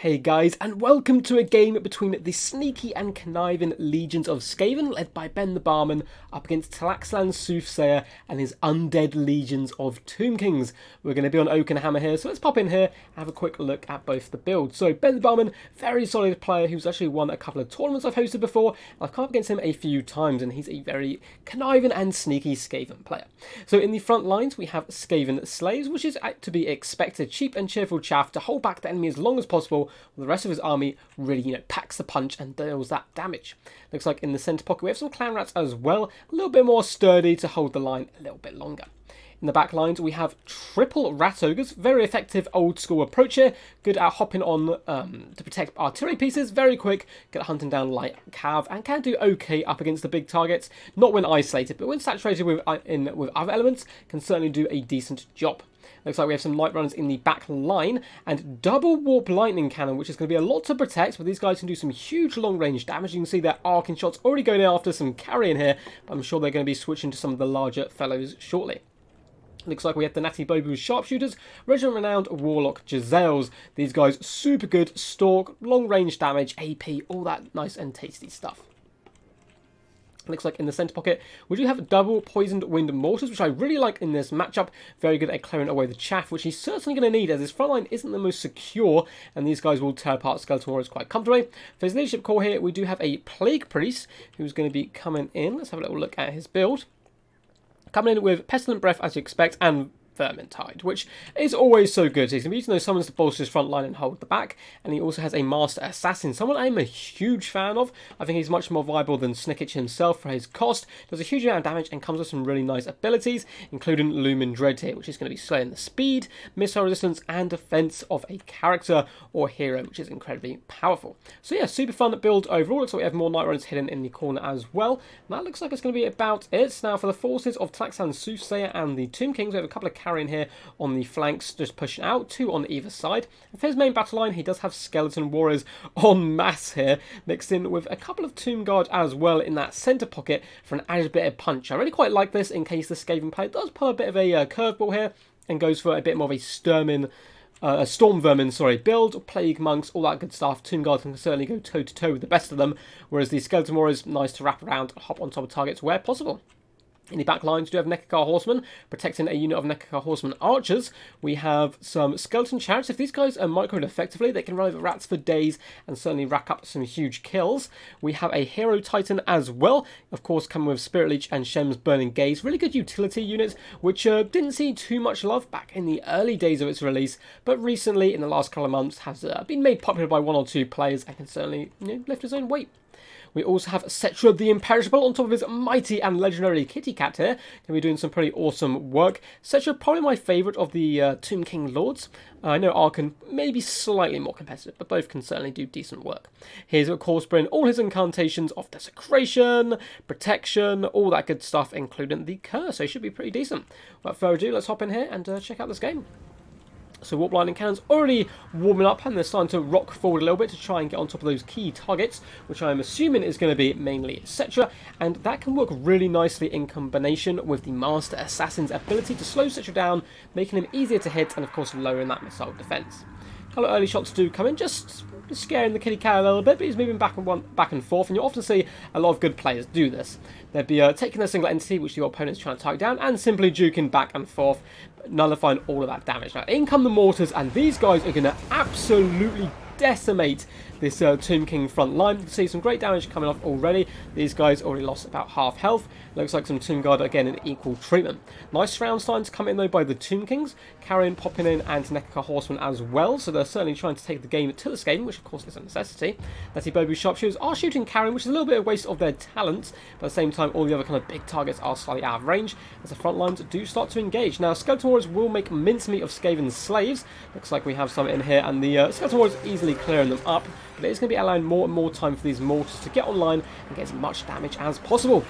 Hey guys, and welcome to a game between the sneaky and conniving legions of Skaven, led by Ben the Barman, up against Talaxlan's Soothsayer and his undead legions of Tomb Kings. We're going to be on Oak and Hammer here, so let's pop in here and have a quick look at both the builds. So Ben the Barman, very solid player who's actually won a couple of tournaments I've hosted before. I've come up against him a few times, and he's a very conniving and sneaky Skaven player. So in the front lines, we have Skaven Slaves, which is to be expected, cheap and cheerful chaff to hold back the enemy as long as possible. The rest of his army really, packs the punch and deals that damage. Looks like in the centre pocket we have some clan rats as well, a little bit more sturdy to hold the line a little bit longer. In the back lines we have triple rat ogres, very effective old school approach here, good at hopping on to protect artillery pieces, very quick, good at hunting down light cav, and can do okay up against the big targets, not when isolated, but when saturated with other elements, can certainly do a decent job. Looks like we have some light runners in the back line and double warp lightning cannon, which is going to be a lot to protect, but these guys can do some huge long range damage. You can see their arcing shots already going after some carrion here, but I'm sure they're going to be switching to some of the larger fellows shortly. Looks like we have the Natty Bobu Sharpshooters, Regiment Renowned Warlock Giselles. These guys super good, stalk, long range damage, AP, all that nice and tasty stuff. Looks like in the centre pocket, we do have double Poisoned Wind Mortars, which I really like in this matchup. Very good at clearing away the chaff, which he's certainly going to need, as his front line isn't the most secure, and these guys will tear apart Skeleton Warriors quite comfortably. For his leadership core here, we do have a Plague Priest, who's going to be coming in. Let's have a little look at his build. Coming in with Pestilent Breath, as you expect, and Vermintide, which is always so good. So he's going to be using those summons to bolster his front line and hold the back, and he also has a Master Assassin, someone I'm a huge fan of. I think he's much more viable than Snickich himself for his cost, does a huge amount of damage and comes with some really nice abilities, including Lumen Dread here, which is going to be slaying the speed, missile resistance, and defense of a character or hero, which is incredibly powerful. So yeah, super fun build overall. Looks like we have more Night Runners hidden in the corner as well, and that looks like it's going to be about it. Now for the forces of Talaxlan's Soothsayer and the Tomb Kings, we have a couple of carrying here on the flanks, just pushing out, two on either side. And for his main battle line, he does have Skeleton Warriors en masse here, mixed in with a couple of Tomb Guard as well in that centre pocket for an added bit of punch. I really quite like this in case the Skaven player does pull a bit of a curveball here and goes for a bit more of a Storm Vermin, build, Plague Monks, all that good stuff. Tomb Guard can certainly go toe-to-toe with the best of them, whereas the Skeleton Warriors, nice to wrap around and hop on top of targets where possible. In the back lines, we do have Nekakar Horsemen, protecting a unit of Nekakar Horsemen Archers. We have some Skeleton Chariots. If these guys are microed effectively, they can run over rats for days and certainly rack up some huge kills. We have a Hero Titan as well, of course, coming with Spirit Leech and Shem's Burning Gaze. Really good utility units, which didn't see too much love back in the early days of its release, but recently, in the last couple of months, has been made popular by one or two players and can certainly lift his own weight. We also have Cetra the Imperishable on top of his mighty and legendary Kitty Cat here. Going to be doing some pretty awesome work. Cetra, probably my favourite of the Tomb King Lords. I know Arkan may be slightly more competitive, but both can certainly do decent work. Here's, of course, bringing all his incantations of Desecration, Protection, all that good stuff, including the Curse. So he should be pretty decent. Without further ado, let's hop in here and check out this game. So Warp Lightning Cannon's already warming up, and they're starting to rock forward a little bit to try and get on top of those key targets, which I'm assuming is going to be mainly Cetra, and that can work really nicely in combination with the Master Assassin's ability to slow Cetra down, making him easier to hit, and of course lowering that missile defense. A couple of early shots do come in, just scaring the kitty cat a little bit, but he's moving back and forth, and you'll often see a lot of good players do this. They'd be taking a single entity, which your opponent's trying to target down, and simply juking back and forth, nullifying all of that damage. Now, in come the mortars, and these guys are going to absolutely decimate this Tomb King front line. You can see some great damage coming off already. These guys already lost about half health. Looks like some Tomb Guard again in equal treatment. Nice round signs come in though by the Tomb Kings. Carrion popping in and Nekakar Horsemen as well. So they're certainly trying to take the game to the Skaven, which of course is a necessity. Natty Bobu Sharpshooters are shooting Carrion, which is a little bit of a waste of their talents. But at the same time, all the other kind of big targets are slightly out of range as the front lines do start to engage. Now, Skeleton Warriors will make mincemeat of Skaven's slaves. Looks like we have some in here, and the Skeleton Warriors easily clearing them up. But it is going to be allowing more and more time for these mortars to get online and get as much damage as possible.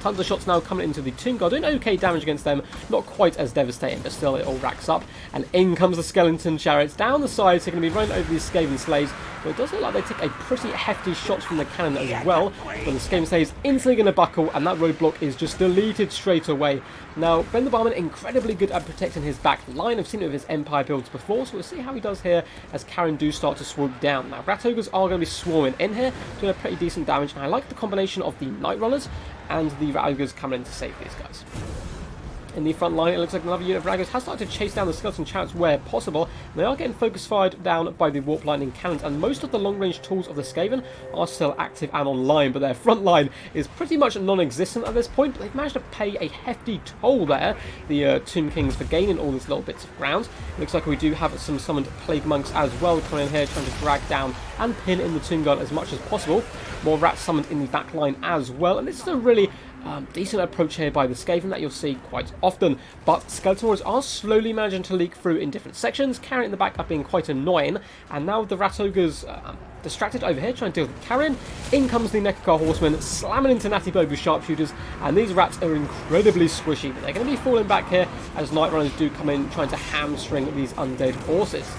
Tons of shots now coming into the Tomb Guard, doing okay damage against them, not quite as devastating, but still it all racks up. And in comes the Skeleton Chariots down the sides, they're going to be running over these Skaven slaves, but it does look like they take a pretty hefty shots from the cannon as well, but the Skaven slaves instantly going to buckle, and that roadblock is just deleted straight away. Now, Ben the Barman incredibly good at protecting his back line. I've seen it with his Empire builds before, so we'll see how he does here as Karen do start to swoop down. Now, Rat Ogres are going to be swarming in here, doing a pretty decent damage, and I like the combination of the Night Runners and the Rat Ogres coming in to save these guys. In the front line, it looks like another unit of Rat Ogres has started to chase down the Skeleton Chariots where possible. They are getting focus fired down by the Warp Lightning Cannons, and most of the long-range tools of the Skaven are still active and online, but their front line is pretty much non-existent at this point. But they've managed to pay a hefty toll there, the Tomb Kings, for gaining all these little bits of ground. It looks like we do have some summoned Plague Monks as well coming in here, trying to drag down and pin in the Tomb Guard as much as possible. More rats summoned in the back line as well, and this is a really decent approach here by the Skaven that you'll see quite often, but Skeleton Warriors are slowly managing to leak through in different sections, carrying in the back up being quite annoying, and now the Rat Ogres distracted over here trying to deal with Carrion. In comes the Nekakar Horsemen, slamming into Natty Bobu Sharpshooters, and these rats are incredibly squishy, but they're going to be falling back here as Night Runners do come in trying to hamstring these undead horses.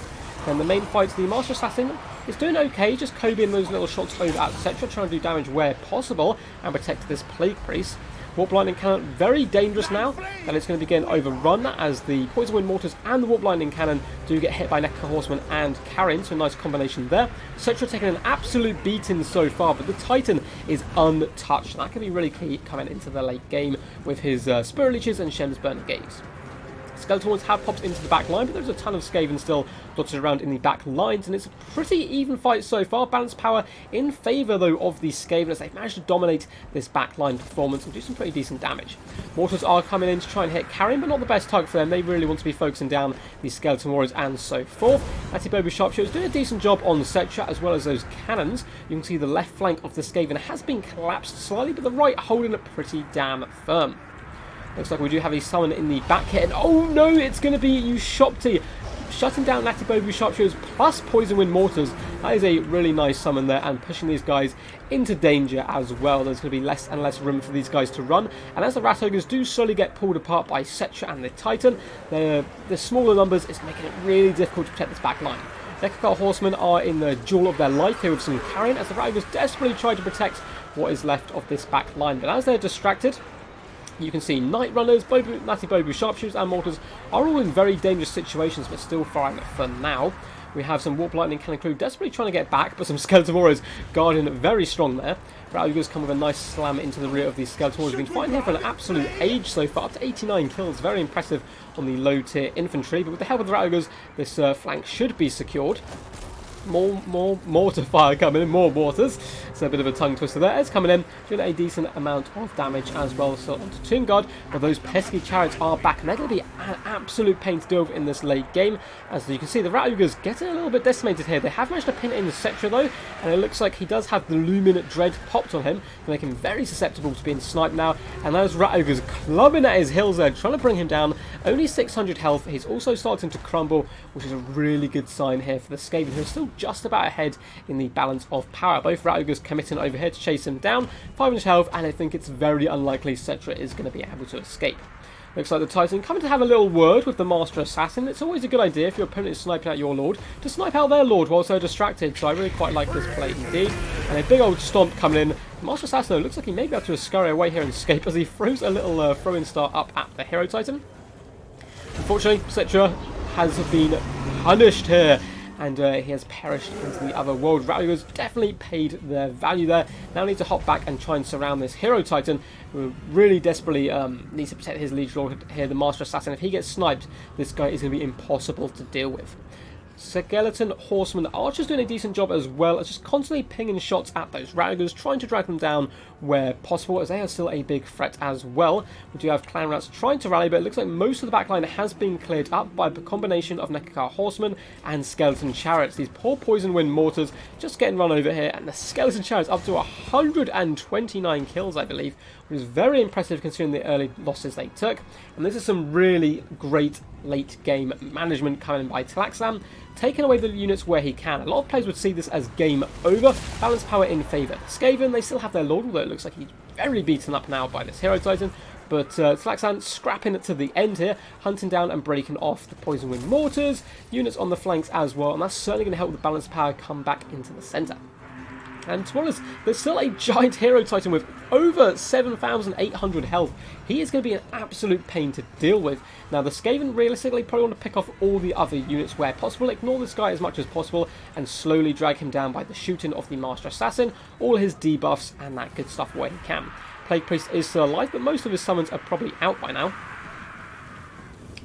Then the main fight, the Master Assassin is doing okay, just cobying those little shots over at Cetra, trying to do damage where possible and protect this Plague Priest. Warp Lightning Cannon, very dangerous now, and it's going to be getting overrun as the Poison Wind Mortars and the Warp Lightning Cannon do get hit by Nekakar Horseman and Carrion, so a nice combination there. Cetra taking an absolute beating so far, but the Titan is untouched. That can be really key coming into the late game with his Spirit Leeches and Shem's Burning Gaze. Skeleton Warriors have popped into the back line, but there's a ton of Skaven still dotted around in the back lines, and it's a pretty even fight so far. Balanced power in favour, though, of the Skaven as they've managed to dominate this back line performance and do some pretty decent damage. Mortars are coming in to try and hit Carrion, but not the best target for them. They really want to be focusing down the Skeleton Warriors and so forth. Natty Bobu Sharpshooters doing a decent job on Cetra as well as those cannons. You can see the left flank of the Skaven has been collapsed slightly, but the right holding it pretty damn firm. Looks like we do have a summon in the back here, and oh no, it's going to be Ushopti shutting down Natty Bobu Sharpshooters plus Poison Wind Mortars. That is a really nice summon there, and pushing these guys into danger as well. There's going to be less and less room for these guys to run, and as the Rat Ogres do slowly get pulled apart by Cetra and the Titan, the smaller numbers is making it really difficult to protect this back line. Nekakar Horsemen are in the jewel of their life here with some Carrion, as the Rat Ogres desperately try to protect what is left of this back line, but as they're distracted, you can see Night Runners, Natty Bobu Sharpshooters and Mortars are all in very dangerous situations, but still firing for now. We have some Warp Lightning Cannon crew desperately trying to get back, but some Skeleton Warriors guarding very strong there. Rat Ogres come with a nice slam into the rear of these Skeleton Warriors. We've been fighting here for an absolute age so far, up to 89 kills. Very impressive on the low tier infantry, but with the help of the Rat Ogres, this flank should be secured. More mortar fire coming in, more mortars. So a bit of a tongue twister there. It's coming in, doing a decent amount of damage as well. So onto Tomb Guard, but those pesky chariots are back, and they're going to be an absolute pain to deal with in this late game. As you can see, the Rat Ogres getting a little bit decimated here. They have managed to pin in Cetra though, and it looks like he does have the Luminate Dread popped on him to make him very susceptible to being sniped now. And those Rat Ogres clubbing at his heels there, trying to bring him down. Only 600 health. He's also starting to crumble, which is a really good sign here for the Skaven, who are still just about ahead in the balance of power. Both Rat Ogres committing over here to chase him down. 500 health, and I think it's very unlikely Cetra is going to be able to escape. Looks like the Titan coming to have a little word with the Master Assassin. It's always a good idea if your opponent is sniping out your Lord to snipe out their Lord whilst they're distracted, so I really quite like this play indeed. And a big old stomp coming in. The Master Assassin, though, looks like he may be able to scurry away here and escape as he throws a little throwing star up at the Hero Titan. Unfortunately, Cetra has been punished here, and he has perished into the other world. Rat Ogres definitely paid their value there. Now need to hop back and try and surround this Hero Titan, who really desperately needs to protect his Liege Lord here, the Master Assassin. If he gets sniped, this guy is going to be impossible to deal with. Skeleton Horsemen Archers doing a decent job as well, as just constantly pinging shots at those Rat Ogres, trying to drag them down where possible, as they are still a big threat as well. We do have Clan Rats trying to rally, but it looks like most of the backline has been cleared up by a combination of Nekakar Horsemen and Skeleton Chariots. These poor Poison Wind Mortars just getting run over here, and the Skeleton Chariots up to 129 kills, I believe, which is very impressive considering the early losses they took. And this is some really great late game management coming in by Talaxlam. taking away the units where he can. A lot of players would see this as game over. Balance power in favour of Skaven. They still have their Lord, although it looks like he's very beaten up now by this Hero Titan. But Talaxlan scrapping it to the end here, hunting down and breaking off the Poison Wind Mortars, units on the flanks as well, and that's certainly going to help the balance power come back into the centre. And to be honest, there's still a giant Hero Titan with over 7,800 health. He is going to be an absolute pain to deal with. Now, the Skaven realistically probably want to pick off all the other units where possible, ignore this guy as much as possible, and slowly drag him down by the shooting of the Master Assassin, all his debuffs, and that good stuff where he can. Plague Priest is still alive, but most of his summons are probably out by now.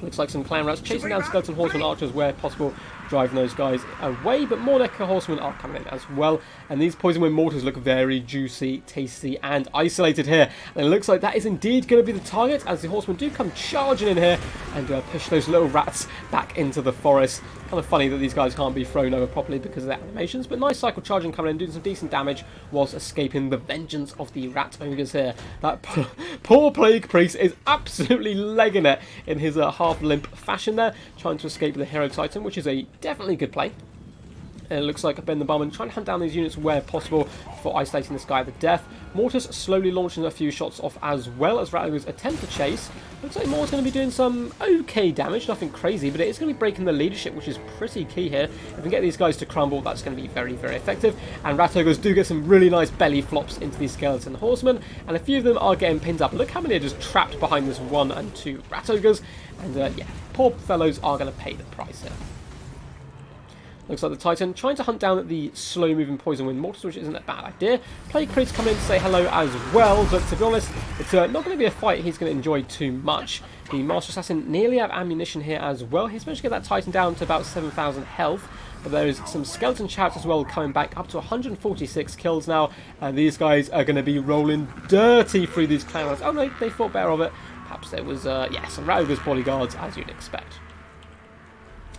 Looks like some Clan Rats chasing down Skeleton Horsemen Archers where possible, driving those guys away, but more Necker Horsemen are coming in as well, and these Poison Wind Mortars look very juicy, tasty, and isolated here, and it looks like that is indeed going to be the target, as the Horsemen do come charging in here, and push those little rats back into the forest. Kind of funny that these guys can't be thrown over properly because of their animations, but nice cycle charging coming in, doing some decent damage, whilst escaping the vengeance of the Rat Ogres here. That poor Plague Priest is absolutely legging it in his half-limp fashion there, trying to escape the Hero Titan, which is a definitely good play. It looks like Ben the Barman trying to hunt down these units where possible for isolating this guy to death. Mortis slowly launching a few shots off as well as Rat Ogres attempt to chase. Looks like Mortis going to be doing some okay damage, nothing crazy, but it is going to be breaking the leadership, which is pretty key here. If we can get these guys to crumble, that's going to be very, very effective. And Rat Ogres do get some really nice belly flops into these Skeleton Horsemen, and a few of them are getting pinned up. Look how many are just trapped behind this 1 and 2 Rat Ogres, and yeah, poor fellows are going to pay the price here. Looks like the Titan trying to hunt down the slow-moving Poison Wind Mortars, which isn't a bad idea. Plague Priest come in to say hello as well, but to be honest, it's not going to be a fight he's going to enjoy too much. The Master Assassin nearly out of ammunition here as well. He's managed to get that Titan down to about 7,000 health, but there is some Skeleton Chariots as well coming back up to 146 kills now, and these guys are going to be rolling dirty through these Clan Rats. Oh no, they thought better of it. Perhaps there was, yeah, some Rat Ogres bodyguards, as you'd expect.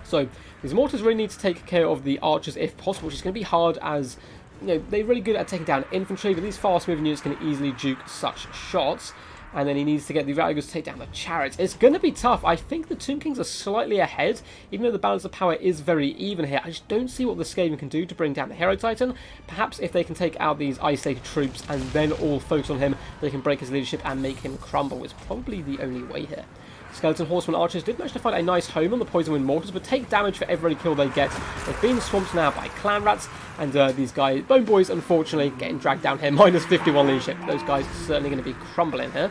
So, these Mortars really need to take care of the Archers if possible, which is going to be hard as, you know, they're really good at taking down infantry, but these fast-moving units can easily juke such shots. And then he needs to get the Rat Ogres to take down the Chariots. It's going to be tough. I think the Tomb Kings are slightly ahead, even though the balance of power is very even here. I just don't see what the Skaven can do to bring down the Hero Titan. Perhaps if they can take out these isolated troops and then all focus on him, they can break his leadership and make him crumble. It's probably the only way here. Skeleton Horsemen Archers did manage to find a nice home on the Poison Wind Mortars, but take damage for every kill they get. They've been swamped now by Clan Rats, and these guys, Bone Boys, unfortunately, getting dragged down here. Minus 51 leadership. Those guys are certainly going to be crumbling here.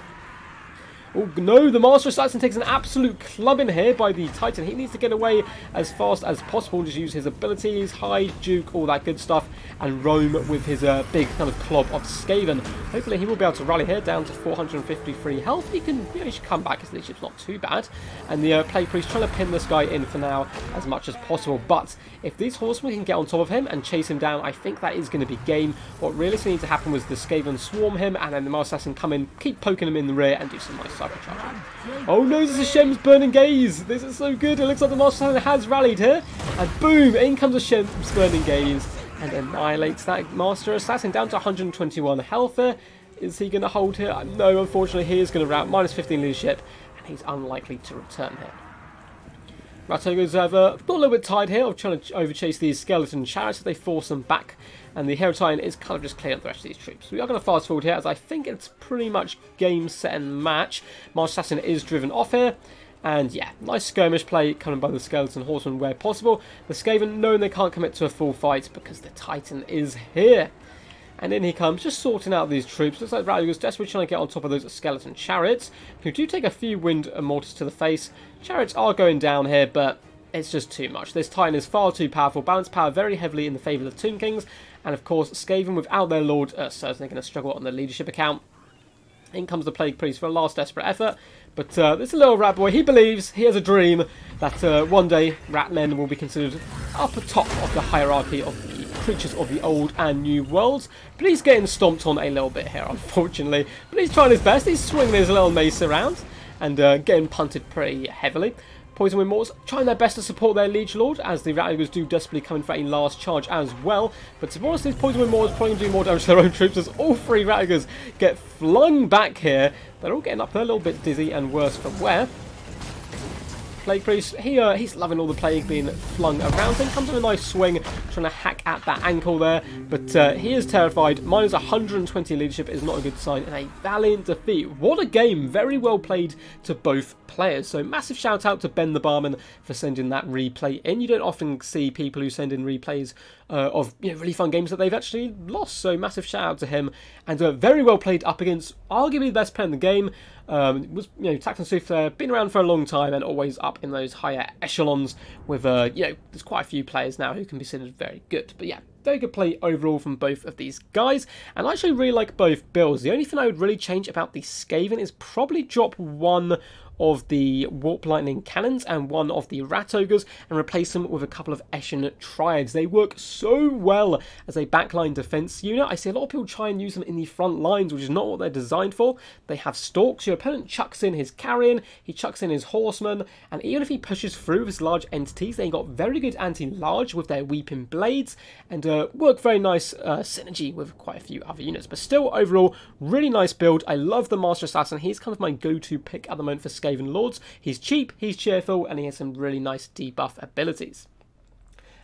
Oh no, the Master Assassin takes an absolute clubbing here by the Titan. He needs to get away as fast as possible, just use his abilities, hide, juke, all that good stuff, and roam with his big kind of club of Skaven. Hopefully he will be able to rally here down to 453 health. He can, you know, he should come back, his leadership's not too bad. And the Plague Priest trying to pin this guy in for now as much as possible. But if these horsemen can get on top of him and chase him down, I think that is going to be game. What realistically needs to happen was the Skaven swarm him, and then the Master Assassin come in, keep poking him in the rear, and do some nice cyber charging. Oh no, this is Shem's Burning Gaze. This is so good. It looks like the Master Assassin has rallied here. And boom, in comes a Shem's Burning Gaze and annihilates that Master Assassin down to 121 health here. Is he going to hold here? No, unfortunately he is going to rout. Minus 15 leadership, and he's unlikely to return here. Rat Ogres have got a little bit tired here of trying to overchase these Skeleton Chariots. They force them back, and the Hero Titan is kind of just clearing up the rest of these troops. We are going to fast forward here, as I think it's pretty much game, set, and match. Master Assassin is driven off here, and yeah, nice skirmish play coming by the Skeleton Horsemen where possible. The Skaven knowing they can't commit to a full fight because the Titan is here. And in he comes, just sorting out these troops. Looks like Rat Ogres desperately trying to get on top of those Skeleton Chariots, who do take a few Wind Mortars to the face. Chariots are going down here, but it's just too much. This Titan is far too powerful. Balance power very heavily in the favour of the Tomb Kings. And of course, Skaven without their Lord are certainly going to struggle on the leadership account. In comes the Plague Priest for a last desperate effort. But this little rat boy, he believes, he has a dream that one day rat men will be considered up atop of the hierarchy of the creatures of the old and new worlds. But he's getting stomped on a little bit here, unfortunately. But he's trying his best. He's swinging his little mace around and getting punted pretty heavily. Poison Wind Mortars trying their best to support their Liege Lord, as the Rat Ogres do desperately come in for a last charge as well. But to be honest, these Poison Wind Mortars probably going to do more damage to their own troops, as all three Rat Ogres get flung back here. They're all getting up there a little bit dizzy and worse for wear. Plague Priest, he's loving all the plague being flung around him. Comes with a nice swing, trying to hack at that ankle there. But he is terrified. Minus 120 leadership is not a good sign. And a valiant defeat. What a game. Very well played to both players. So massive shout out to Ben the Barman for sending that replay in. You don't often see people who send in replays of really fun games that they've actually lost. So massive shout out to him. And very well played up against arguably the best player in the game. Was Taxon Soothsayer, been around for a long time and always up in those higher echelons with there's quite a few players now who can be considered very good. But yeah, very good play overall from both of these guys, and I actually really like both builds. The only thing I would really change about the Skaven is probably drop one of the Warp Lightning Cannons and one of the Rat Ogres and replace them with a couple of Eshin Triads. They work so well as a backline defense unit. I see a lot of people try and use them in the front lines, which is not what they're designed for. They have stalks. Your opponent chucks in his Carrion, he chucks in his Horseman, and even if he pushes through with his large entities, they got very good anti-large with their Weeping Blades and work very nice synergy with quite a few other units. But still, overall, really nice build. I love the Master Assassin. He's kind of my go-to pick at the moment for Skaven Lords. He's cheap, he's cheerful, and he has some really nice debuff abilities.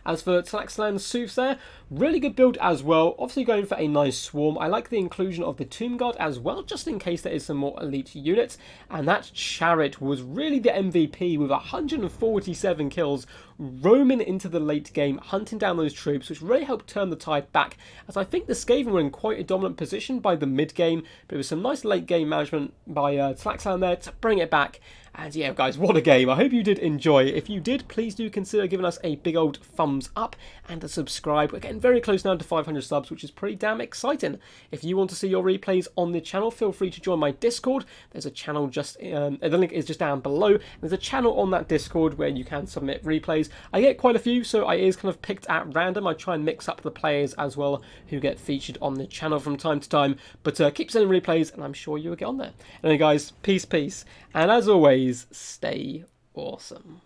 As for Talaxlan Soothsayer, really good build as well. Obviously going for a nice swarm. I like the inclusion of the Tomb Guard as well, just in case there is some more elite units. And that Chariot was really the MVP with 147 kills, roaming into the late game, hunting down those troops, which really helped turn the tide back, as I think the Skaven were in quite a dominant position by the mid game, but it was some nice late game management by Talaxlan there to bring it back. And yeah, guys, what a game. I hope you did enjoy. If you did, please do consider giving us a big old thumbs up and a subscribe. We're getting very close now to 500 subs, which is pretty damn exciting. If you want to see your replays on the channel, feel free to join my Discord. There's a channel just, the link is just down below. There's a channel on that Discord where you can submit replays. I get quite a few, so it is kind of picked at random. I try and mix up the players as well who get featured on the channel from time to time. But keep sending replays, and I'm sure you'll get on there. Anyway, guys, peace. And as always, stay awesome.